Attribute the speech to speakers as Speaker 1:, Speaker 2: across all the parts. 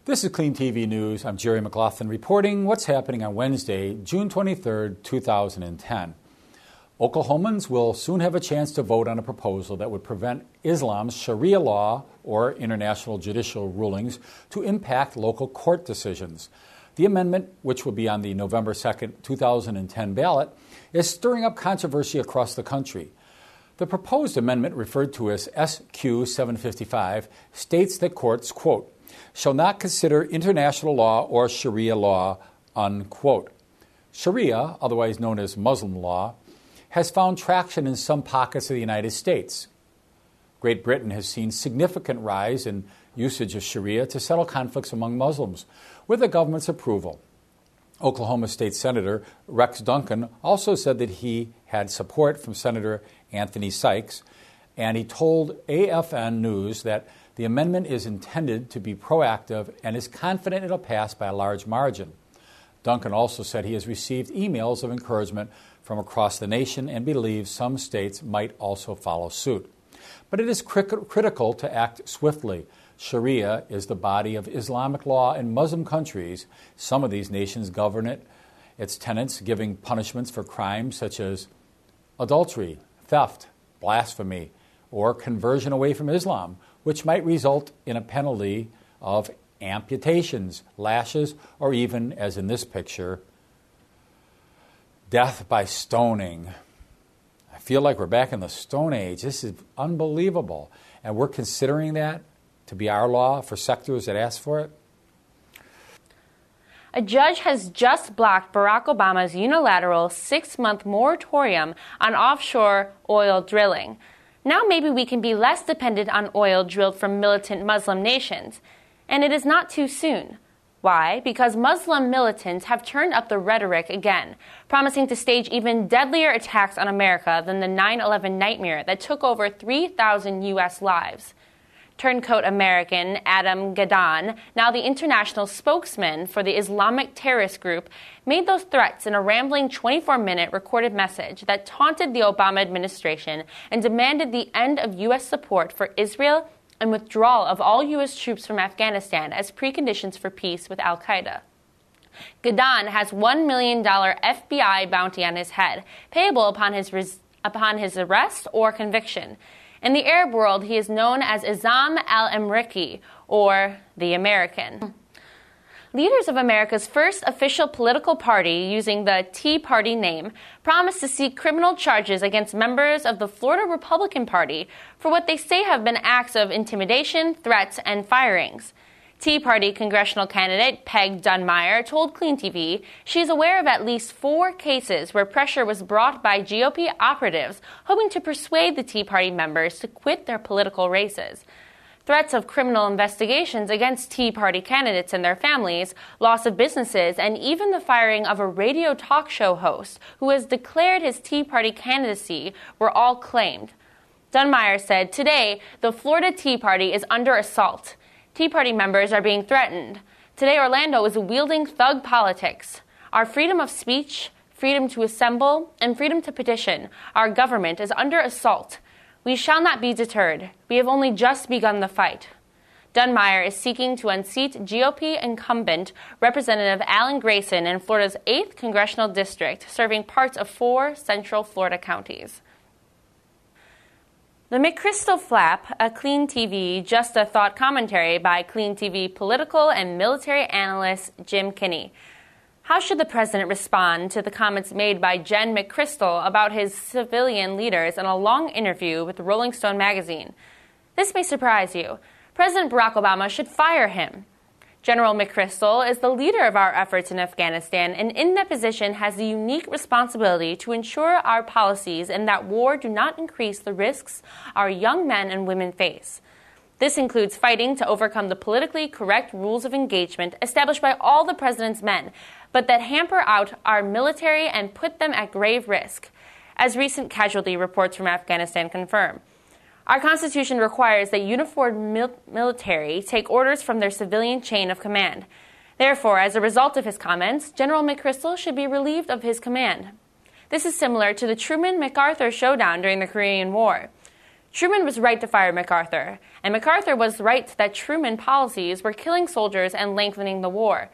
Speaker 1: This is Clean TV News. I'm Jerry McLaughlin reporting what's happening on Wednesday, June 23, 2010. Oklahomans will soon have a chance to vote on a proposal that would prevent Islam's Sharia law or international judicial rulings to impact local court decisions. The amendment, which will be on the November 2, 2010 ballot, is stirring up controversy across the country. The proposed amendment, referred to as SQ 755, states that courts, quote, shall not consider international law or Sharia law, unquote. Sharia, otherwise known as Muslim law, has found traction in some pockets of the United States. Great Britain has seen significant rise in usage of Sharia to settle conflicts among Muslims, with the government's approval. Oklahoma State Senator Rex Duncan also said that he had support from Senator Anthony Sykes, and he told AFN News that the amendment is intended to be proactive and is confident it'll pass by a large margin. Duncan also said he has received emails of encouragement from across the nation and believes some states might also follow suit. But it is critical to act swiftly. Sharia is the body of Islamic law in Muslim countries. Some of these nations govern it, its tenets giving punishments for crimes such as adultery, theft, blasphemy, or conversion away from Islam, which might result in a penalty of amputations, lashes, or even, as in this picture, death by stoning. I feel like we're back in the Stone Age. This is unbelievable. And we're considering that to be our law for sectors that ask for it.
Speaker 2: A judge has just blocked Barack Obama's unilateral 6-month moratorium on offshore oil drilling. Now maybe we can be less dependent on oil drilled from militant Muslim nations. And it is not too soon. Why? Because Muslim militants have turned up the rhetoric again, promising to stage even deadlier attacks on America than the 9/11 nightmare that took over 3,000 U.S. lives. Turncoat American Adam Gadon, now the international spokesman for the Islamic terrorist group, made those threats in a rambling 24-minute recorded message that taunted the Obama administration and demanded the end of U.S. support for Israel and withdrawal of all U.S. troops from Afghanistan as preconditions for peace with al-Qaeda. Gadon has $1 million FBI bounty on his head, payable upon his arrest or conviction. In the Arab world, he is known as al-Amriki, or the American. Leaders of America's first official political party, using the Tea Party name, promised to seek criminal charges against members of the Florida Republican Party for what they say have been acts of intimidation, threats, and firings. Tea Party congressional candidate Peg Dunmeyer told Clean TV she is aware of at least 4 cases where pressure was brought by GOP operatives hoping to persuade the Tea Party members to quit their political races. Threats of criminal investigations against Tea Party candidates and their families, loss of businesses, and even the firing of a radio talk show host who has declared his Tea Party candidacy were all claimed. Dunmeyer said, "Today, the Florida Tea Party is under assault. Tea Party members are being threatened. Today, Orlando is wielding thug politics. Our freedom of speech, freedom to assemble, and freedom to petition, our government is under assault. We shall not be deterred. We have only just begun the fight." Dunmeyer is seeking to unseat GOP incumbent Representative Alan Grayson in Florida's 8th congressional district, serving parts of 4 central Florida counties. The McChrystal Flap, a Clean TV Just a Thought commentary by Clean TV political and military analyst Jim Kinney. How should the president respond to the comments made by Jen McChrystal about his civilian leaders in a long interview with Rolling Stone magazine? This may surprise you. President Barack Obama should fire him. General McChrystal is the leader of our efforts in Afghanistan and in that position has the unique responsibility to ensure our policies in that war do not increase the risks our young men and women face. This includes fighting to overcome the politically correct rules of engagement established by all the president's men, but that hamper out our military and put them at grave risk, as recent casualty reports from Afghanistan confirm. Our Constitution requires that uniformed military take orders from their civilian chain of command. Therefore, as a result of his comments, General McChrystal should be relieved of his command. This is similar to the Truman-MacArthur showdown during the Korean War. Truman was right to fire MacArthur, and MacArthur was right that Truman policies were killing soldiers and lengthening the war.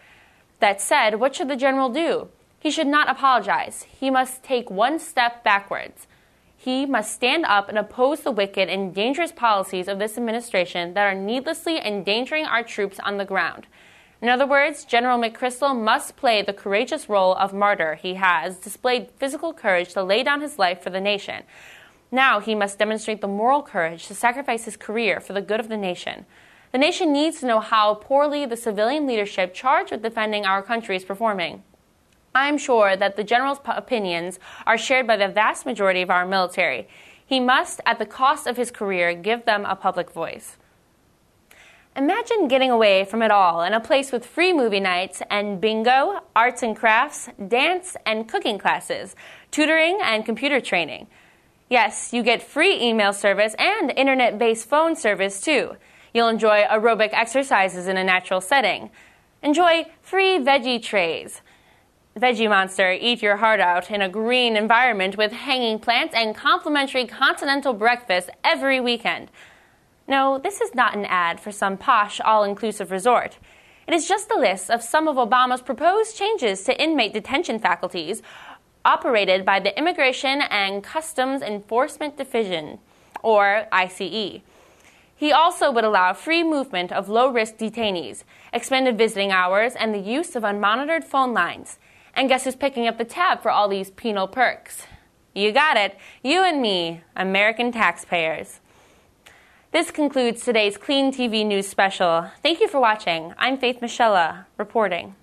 Speaker 2: That said, what should the general do? He should not apologize. He must take one step backwards. He must stand up and oppose the wicked and dangerous policies of this administration that are needlessly endangering our troops on the ground. In other words, General McChrystal must play the courageous role of martyr he has displayed physical courage to lay down his life for the nation. Now he must demonstrate the moral courage to sacrifice his career for the good of the nation. The nation needs to know how poorly the civilian leadership charged with defending our country is performing. I am sure that the general's opinions are shared by the vast majority of our military. He must, at the cost of his career, give them a public voice. Imagine getting away from it all in a place with free movie nights and bingo, arts and crafts, dance and cooking classes, tutoring and computer training. Yes, you get free email service and internet-based phone service too. You'll enjoy aerobic exercises in a natural setting. Enjoy free veggie trays. Veggie Monster, eat your heart out in a green environment with hanging plants and complimentary continental breakfast every weekend. No, this is not an ad for some posh, all-inclusive resort. It is just a list of some of Obama's proposed changes to inmate detention faculties operated by the Immigration and Customs Enforcement Division, or ICE. He also would allow free movement of low-risk detainees, expanded visiting hours, and the use of unmonitored phone lines. And guess who's picking up the tab for all these penal perks? You got it, you and me, American taxpayers. This concludes today's Clean TV News special. Thank you for watching. I'm Faith Michella, reporting.